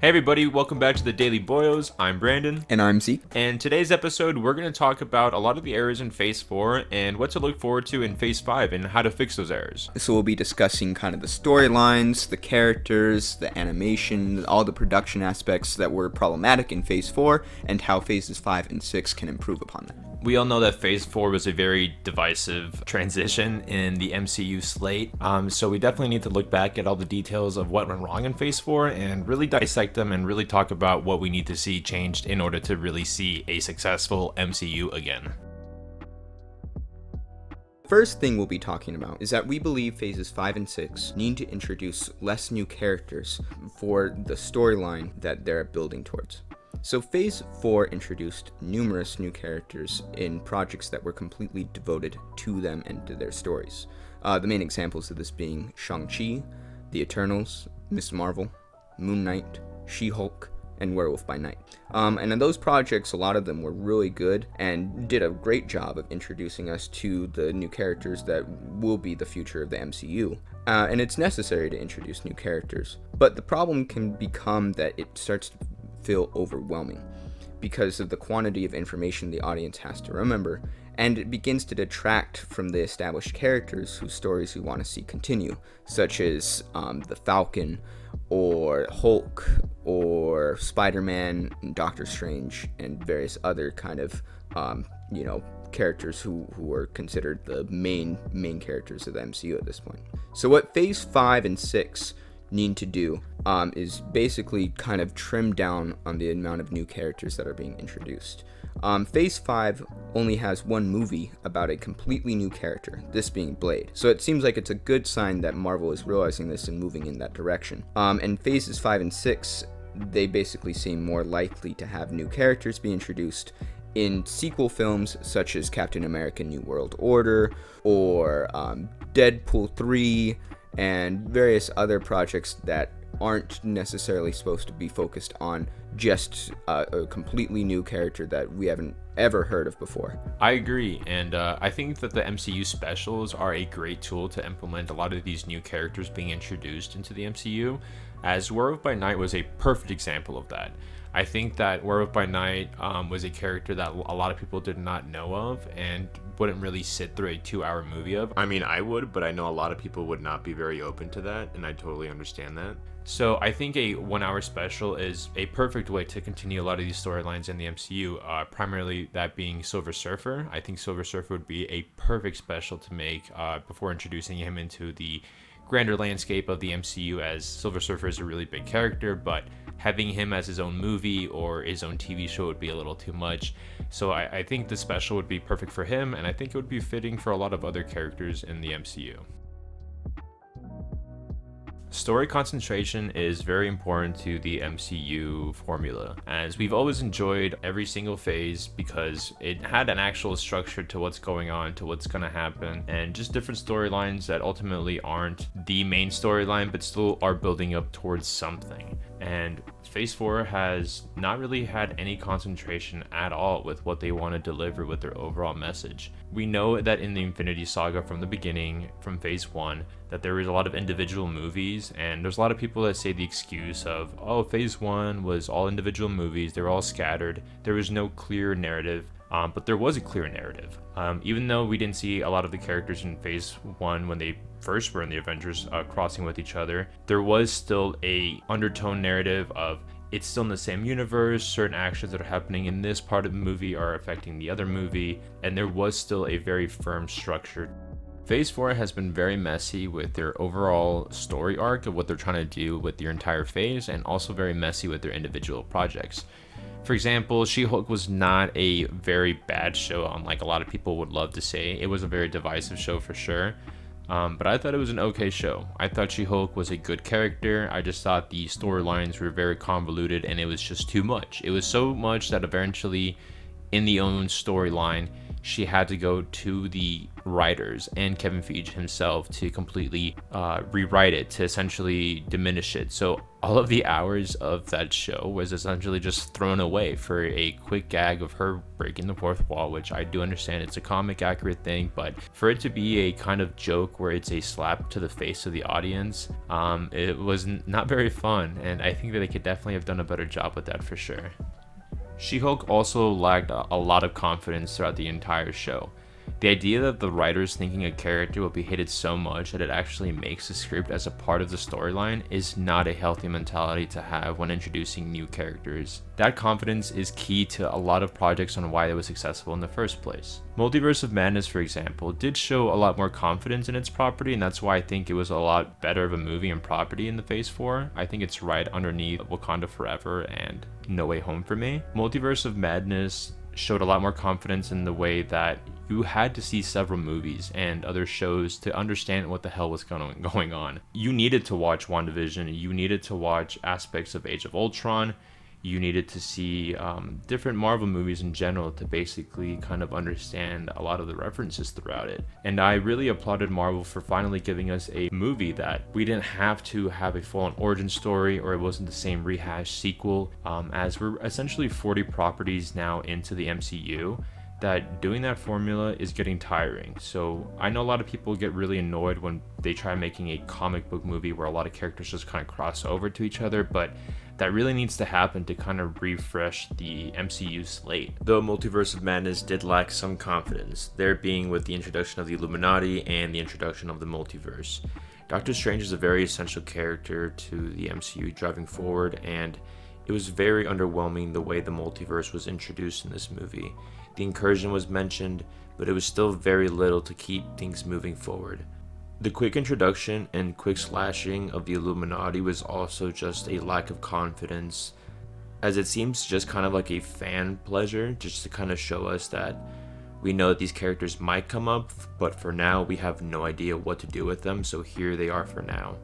Hey everybody, welcome back to the Daily Boyos. I'm Brandon. And I'm Zeke. And today's episode, we're going to talk about a lot of the errors in Phase 4 and what to look forward to in Phase 5 and how to fix those errors. So we'll be discussing kind of the storylines, the characters, the animation, all the production aspects that were problematic in Phase 4, and how Phases 5 and 6 can improve upon that. We all know that Phase 4 was a very divisive transition in the MCU slate, so we definitely need to look back at all the details of what went wrong in Phase 4 and really dissect them and really talk about what we need to see changed in order to really see a successful MCU again. First thing we'll be talking about is that we believe Phases 5 and 6 need to introduce less new characters for the storyline that they're building towards. So Phase 4 introduced numerous new characters in projects that were completely devoted to them and to their stories. The main examples of this being Shang-Chi, The Eternals, Ms. Marvel, Moon Knight, She-Hulk, and Werewolf By Night. And in those projects, a lot of them were really good and did a great job of introducing us to the new characters that will be the future of the MCU. And it's necessary to introduce new characters. But the problem can become that it starts to feel overwhelming because of the quantity of information the audience has to remember, and it begins to detract from the established characters whose stories we want to see continue, such as the Falcon, or Hulk, or Spider-Man, and Doctor Strange, and various other kind of, characters who are considered the main characters of the MCU at this point. So what Phase 5 and 6 need to do is basically kind of trim down on the amount of new characters that are being introduced. Phase 5 only has one movie about a completely new character, this being Blade. So it seems like it's a good sign that Marvel is realizing this and moving in that direction. And Phases 5 and 6, they basically seem more likely to have new characters be introduced in sequel films such as Captain America New World Order, or Deadpool 3, and various other projects that aren't necessarily supposed to be focused on just a completely new character that we haven't ever heard of before. I agree, and I think that the MCU specials are a great tool to implement a lot of these new characters being introduced into the MCU, as Werewolf by Night was a perfect example of that. I think that Werewolf by Night was a character that a lot of people did not know of and wouldn't really sit through a 2-hour movie of. I mean, I would, but I know a lot of people would not be very open to that, and I totally understand that. So I think a 1-hour special is a perfect way to continue a lot of these storylines in the MCU, primarily that being Silver Surfer. I think Silver Surfer would be a perfect special to make before introducing him into the grander landscape of the MCU, as Silver Surfer is a really big character, but having him as his own movie or his own TV show would be a little too much. So I think the special would be perfect for him, and I think it would be fitting for a lot of other characters in the MCU. Story concentration is very important to the MCU formula, as we've always enjoyed every single phase because it had an actual structure to what's going on, to what's going to happen, and just different storylines that ultimately aren't the main storyline but still are building up towards something. And Phase 4 has not really had any concentration at all with what they want to deliver with their overall message. We know that in the Infinity Saga from the beginning, from Phase 1, that there was a lot of individual movies, and there's a lot of people that say the excuse of, oh, Phase 1 was all individual movies, they were all scattered, there was no clear narrative. But there was a clear narrative. Even though we didn't see a lot of the characters in Phase 1 when they first were in the Avengers crossing with each other, there was still a undertone narrative of it's still in the same universe, certain actions that are happening in this part of the movie are affecting the other movie, and there was still a very firm structure. Phase 4 has been very messy with their overall story arc of what they're trying to do with their entire phase, and also very messy with their individual projects. For example, She-Hulk was not a very bad show, unlike a lot of people would love to say. It was a very divisive show for sure, but I thought it was an okay show. I thought She-Hulk was a good character. I just thought the storylines were very convoluted, and it was just too much. It was so much that eventually, in the own storyline, she had to go to the writers and Kevin Feige himself to completely rewrite it, to essentially diminish it. So all of the hours of that show was essentially just thrown away for a quick gag of her breaking the fourth wall, which I do understand it's a comic accurate thing, but for it to be a kind of joke where it's a slap to the face of the audience, it was not very fun, and I think that they could definitely have done a better job with that for sure. She-Hulk also lacked a lot of confidence throughout the entire show. The idea that the writers thinking a character will be hated so much that it actually makes the script as a part of the storyline is not a healthy mentality to have when introducing new characters. That confidence is key to a lot of projects on why it was successful in the first place. Multiverse of Madness, for example, did show a lot more confidence in its property, and that's why I think it was a lot better of a movie and property in the Phase 4. I think it's right underneath Wakanda Forever and No Way Home for me. Multiverse of Madness showed a lot more confidence in the way that you had to see several movies and other shows to understand what the hell was going on. You needed to watch WandaVision, you needed to watch aspects of Age of Ultron, you needed to see different Marvel movies in general to basically kind of understand a lot of the references throughout it. And I really applauded Marvel for finally giving us a movie that we didn't have to have a full-on origin story, or it wasn't the same rehashed sequel, as we're essentially 40 properties now into the MCU. That doing that formula is getting tiring. So I know a lot of people get really annoyed when they try making a comic book movie where a lot of characters just kind of cross over to each other, but that really needs to happen to kind of refresh the MCU slate. Though Multiverse of Madness did lack some confidence, there being with the introduction of the Illuminati and the introduction of the multiverse. Doctor Strange is a very essential character to the MCU driving forward, and it was very underwhelming the way the multiverse was introduced in this movie. The incursion was mentioned, but it was still very little to keep things moving forward. The quick introduction and quick slashing of the Illuminati was also just a lack of confidence, as it seems just kind of like a fan pleasure, just to kind of show us that we know that these characters might come up, but for now we have no idea what to do with them, so here they are for now.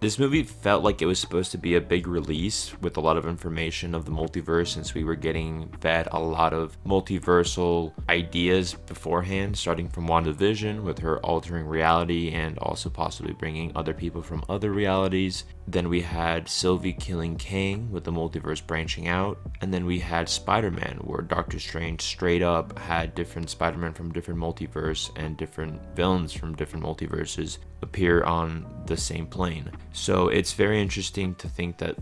This movie felt like it was supposed to be a big release with a lot of information of the multiverse, since we were getting fed a lot of multiversal ideas beforehand, starting from WandaVision with her altering reality and also possibly bringing other people from other realities. Then we had Sylvie killing Kang with the multiverse branching out, and then we had Spider-Man, where Doctor Strange straight up had different Spider-Man from different multiverse and different villains from different multiverses appear on the same plane. So it's very interesting to think that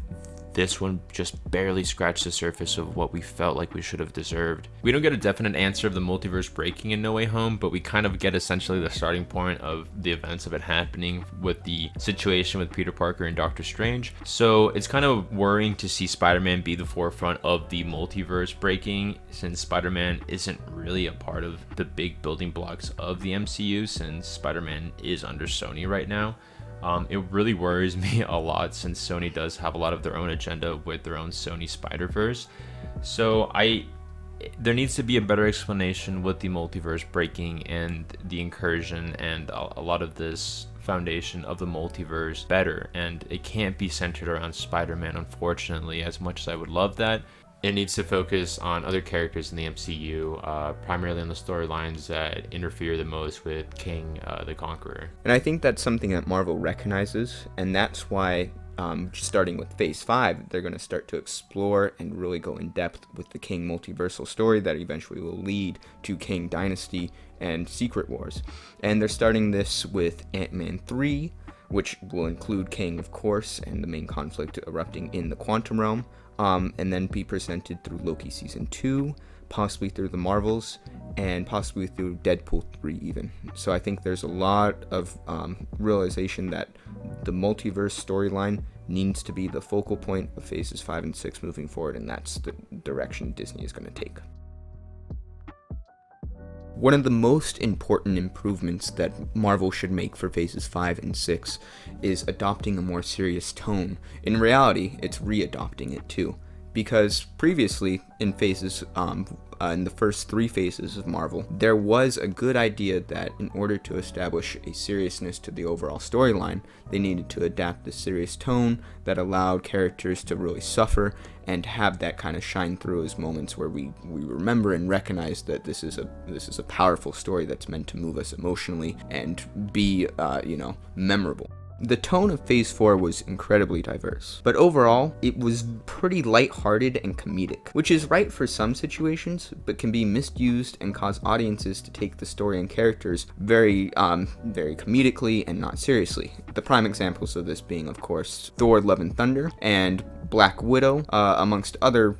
this one just barely scratched the surface of what we felt like we should have deserved. We don't get a definite answer of the multiverse breaking in No Way Home, but we kind of get essentially the starting point of the events of it happening with the situation with Peter Parker and Doctor Strange. So it's kind of worrying to see Spider-Man be the forefront of the multiverse breaking, since Spider-Man isn't really a part of the big building blocks of the MCU, since Spider-Man is under Sony right now. It really worries me a lot, since Sony does have a lot of their own agenda with their own Sony Spider-Verse. So there needs to be a better explanation with the multiverse breaking and the incursion and a lot of this foundation of the multiverse better. And it can't be centered around Spider-Man, unfortunately, as much as I would love that. It needs to focus on other characters in the MCU, primarily on the storylines that interfere the most with King the Conqueror. And I think that's something that Marvel recognizes, and that's why, starting with Phase 5, they're going to start to explore and really go in depth with the King multiversal story that eventually will lead to King Dynasty and Secret Wars. And they're starting this with Ant-Man 3, which will include King, of course, and the main conflict erupting in the quantum realm. And then be presented through Loki Season 2, possibly through the Marvels, and possibly through Deadpool 3 even. So I think there's a lot of realization that the multiverse storyline needs to be the focal point of Phases 5 and 6 moving forward, and that's the direction Disney is going to take. One of the most important improvements that Marvel should make for Phases 5 and 6 is adopting a more serious tone. In reality, it's re-adopting it too, because previously in phases, in the first 3 phases of Marvel, there was a good idea that in order to establish a seriousness to the overall storyline, they needed to adapt the serious tone that allowed characters to really suffer and have that kind of shine through as moments where we remember and recognize that this is a powerful story that's meant to move us emotionally and be memorable. The tone of Phase 4 was incredibly diverse, but overall, it was pretty lighthearted and comedic, which is right for some situations, but can be misused and cause audiences to take the story and characters very comedically and not seriously. The prime examples of this being, of course, Thor Love and Thunder and Black Widow, amongst other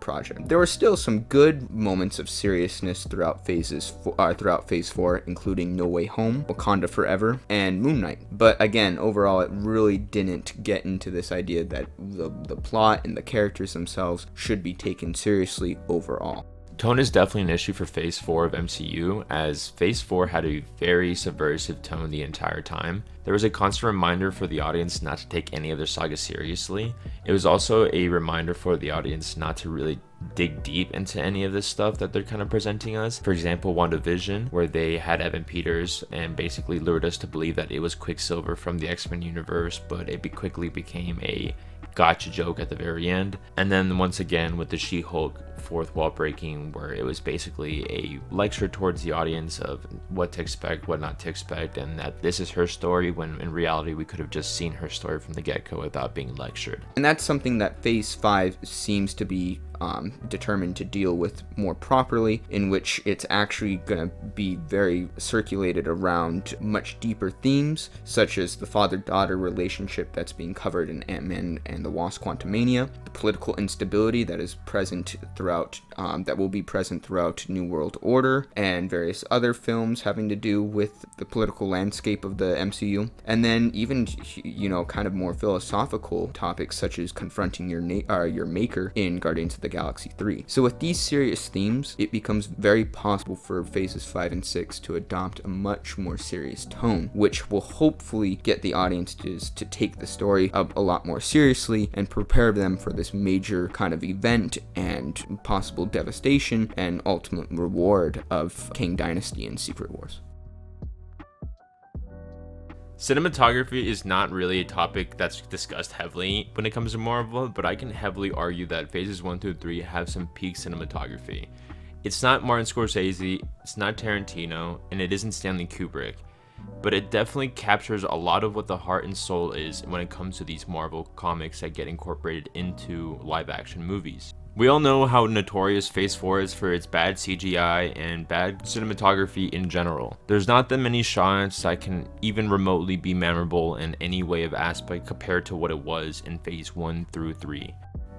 projects. There were still some good moments of seriousness throughout Phase 4, including No Way Home, Wakanda Forever, and Moon Knight. But again, overall, it really didn't get into this idea that the plot and the characters themselves should be taken seriously overall. Tone is definitely an issue for Phase 4 of MCU, as Phase 4 had a very subversive tone the entire time. There was a constant reminder for the audience not to take any of their saga seriously. It was also a reminder for the audience not to really dig deep into any of this stuff that they're kind of presenting us. For example, WandaVision, where they had Evan Peters and basically lured us to believe that it was Quicksilver from the X-Men universe, but it quickly became a gotcha joke at the very end. And then once again with the She-Hulk fourth wall breaking, where it was basically a lecture towards the audience of what to expect, what not to expect, and that this is her story, when in reality we could have just seen her story from the get-go without being lectured. And that's something that Phase 5 seems to be determined to deal with more properly, in which it's actually going to be very circulated around much deeper themes, such as the father-daughter relationship that's being covered in Ant-Man and the Wasp: Quantumania, the political instability that is present throughout, that will be present throughout New World Order, and various other films having to do with the political landscape of the MCU, and then even, kind of more philosophical topics such as confronting your maker in Guardians of the Galaxy 3. So with these serious themes, it becomes very possible for Phases 5 and 6 to adopt a much more serious tone, which will hopefully get the audiences to take the story a lot more seriously and prepare them for this major kind of event and possible devastation and ultimate reward of Kang Dynasty and Secret Wars. Cinematography is not really a topic that's discussed heavily when it comes to Marvel, but I can heavily argue that Phases 1 through 3 have some peak cinematography. It's not Martin Scorsese, it's not Tarantino, and it isn't Stanley Kubrick, but it definitely captures a lot of what the heart and soul is when it comes to these Marvel comics that get incorporated into live action movies. We all know how notorious Phase 4 is for its bad CGI and bad cinematography in general. There's not that many shots that can even remotely be memorable in any way of aspect compared to what it was in Phase 1 through 3.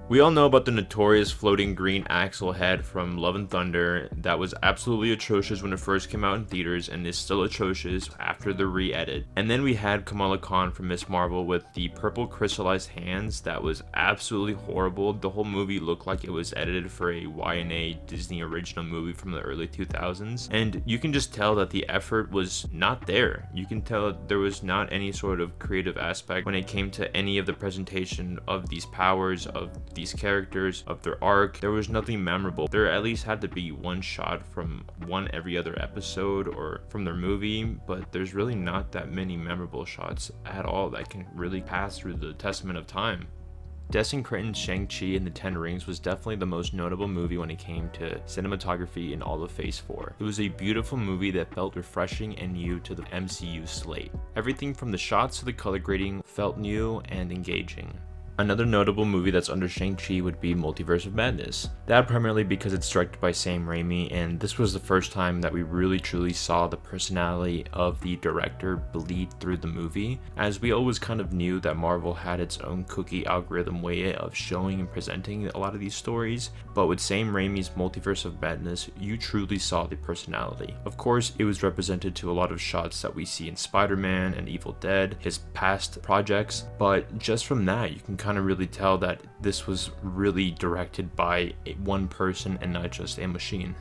We all know about the notorious floating green axle head from Love and Thunder that was absolutely atrocious when it first came out in theaters and is still atrocious after the re-edit. And then we had Kamala Khan from Ms. Marvel with the purple crystallized hands that was absolutely horrible. The whole movie looked like it was edited for a Y&A Disney original movie from the early 2000s. And you can just tell that the effort was not there. You can tell that there was not any sort of creative aspect when it came to any of the presentation of these powers, of these characters, of their arc. There was nothing memorable. There at least had to be one shot from one every other episode or from their movie, but there's really not that many memorable shots at all that can really pass through the testament of time. Destin Creighton's Shang-Chi and the Ten Rings was definitely the most notable movie when it came to cinematography in all of Phase 4. It was a beautiful movie that felt refreshing and new to the MCU slate. Everything from the shots to the color grading felt new and engaging. Another notable movie that's under Shang-Chi would be Multiverse of Madness. That primarily because it's directed by Sam Raimi, and this was the first time that we really truly saw the personality of the director bleed through the movie, as we always kind of knew that Marvel had its own cookie algorithm way of showing and presenting a lot of these stories, but with Sam Raimi's Multiverse of Madness, you truly saw the personality. Of course, it was represented to a lot of shots that we see in Spider-Man and Evil Dead, his past projects, but just from that, you can kind of really tell that this was really directed by one person and not just a machine.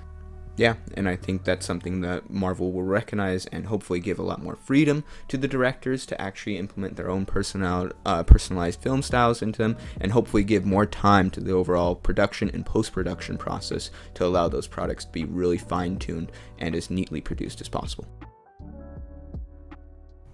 Yeah, and I think that's something that Marvel will recognize and hopefully give a lot more freedom to the directors to actually implement their own personalized film styles into them, and hopefully give more time to the overall production and post-production process to allow those products to be really fine-tuned and as neatly produced as possible.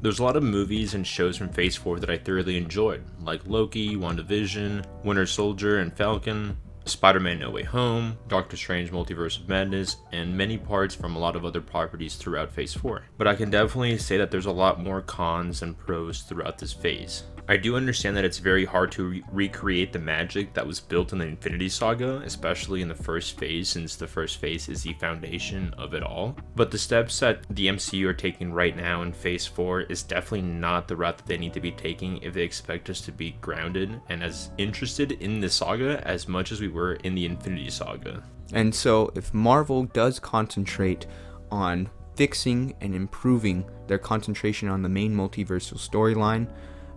There's a lot of movies and shows from Phase 4 that I thoroughly enjoyed, like Loki, WandaVision, Winter Soldier and Falcon, Spider-Man No Way Home, Doctor Strange Multiverse of Madness, and many parts from a lot of other properties throughout Phase 4. But I can definitely say that there's a lot more cons and pros throughout this phase. I do understand that it's very hard to recreate the magic that was built in the Infinity Saga, especially in the first phase, since the first phase is the foundation of it all. But the steps that the MCU are taking right now in Phase 4 is definitely not the route that they need to be taking if they expect us to be grounded and as interested in the saga as much as we were in the Infinity Saga. And so if Marvel does concentrate on fixing and improving their concentration on the main multiversal storyline,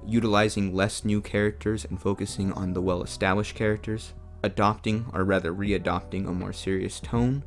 utilizing less new characters and focusing on the well-established characters, adopting or rather readopting a more serious tone,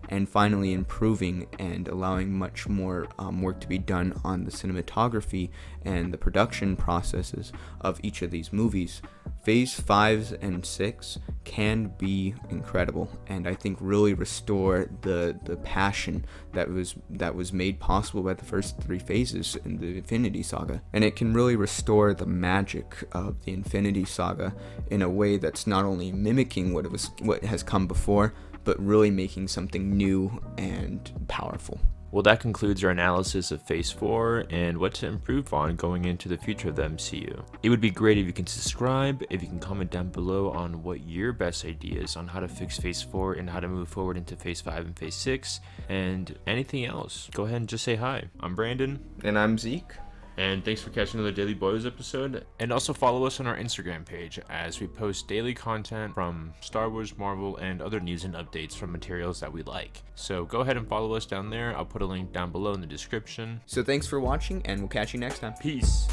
and finally improving and allowing much more work to be done on the cinematography and the production processes of each of these movies, Phase 5 and 6 can be incredible, and I think really restore the passion that was made possible by the first 3 phases in the Infinity Saga. And it can really restore the magic of the Infinity Saga in a way that's not only mimicking what has come before, but really making something new and powerful. Well, that concludes our analysis of Phase 4 and what to improve on going into the future of the MCU. It would be great if you can subscribe, if you can comment down below on what your best ideas on how to fix Phase 4 and how to move forward into Phase 5 and Phase 6, and anything else. Go ahead and just say hi. I'm Brandon. And I'm Zeke. And thanks for catching another Daily Boyos episode. And also follow us on our Instagram page as we post daily content from Star Wars, Marvel, and other news and updates from materials that we like. So go ahead and follow us down there. I'll put a link down below in the description. So thanks for watching, and we'll catch you next time. Peace.